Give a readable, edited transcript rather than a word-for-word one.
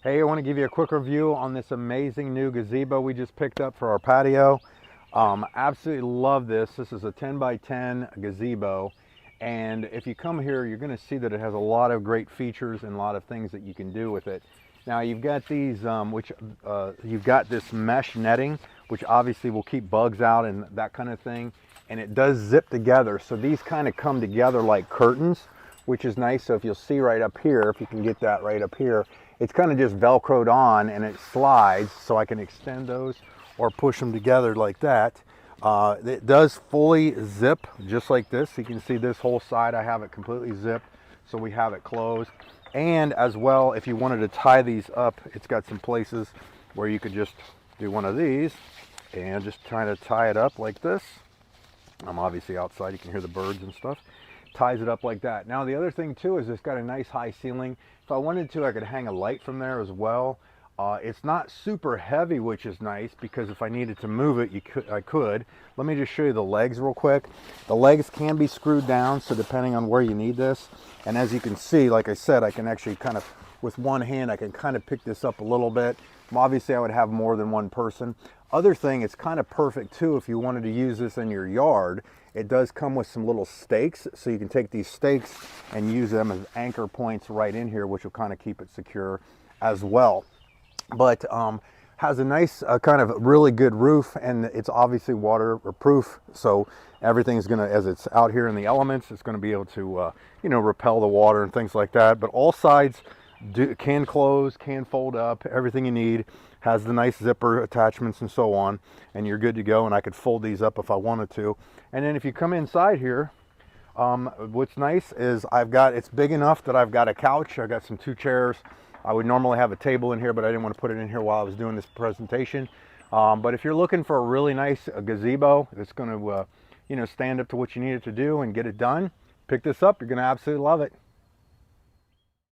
Hey, I want to give you a quick review on this amazing new gazebo we just picked up for our patio. Absolutely love this. This is a 10 by 10 gazebo. And if you come here, you're going to see that it has a lot of great features and a lot of things that you can do with it. Now you've got these, you've got this mesh netting, which obviously will keep bugs out and that kind of thing. And it does zip together. So these kind of come together like curtains, which is nice. So if you'll see right up here, if you can get that right up here, it's kind of just Velcroed on and it slides, so I can extend those or push them together like that. It does fully zip just like this. You can see this whole side, I have it completely zipped, so we have it closed. And as well, if you wanted to tie these up, it's got some places where you could just do one of these and just try to tie it up like this. I'm obviously outside, you can hear the birds and stuff. Ties it up like that. Now the other thing too is it's got a nice high ceiling. If I wanted to, I could hang a light from there as well. It's not super heavy, which is nice, because if I needed to move it, I could. Let me just show you the legs real quick. The legs can be screwed down, so depending on where you need this. And as you can see, like I said, I can actually kind of, with one hand, I can kind of pick this up a little bit. Obviously, I would have more than one person. Other thing, it's kind of perfect too if you wanted to use this in your yard. It does come with some little stakes, so you can take these stakes and use them as anchor points right in here, which will kind of keep it secure as well. But has a nice kind of really good roof, and it's obviously waterproof, so everything's gonna, as it's out here in the elements, it's gonna be able to you know, repel the water and things like that. But all sides can close, can fold up, everything you need. Has the nice zipper attachments and so on, and you're good to go. And I could fold these up if I wanted to. And then if you come inside here, what's nice is it's big enough that I've got a couch. I've got some 2 chairs. I would normally have a table in here, but I didn't want to put it in here while I was doing this presentation. But if you're looking for a really nice gazebo that's going to you know, stand up to what you need it to do and get it done, pick this up. You're going to absolutely love it.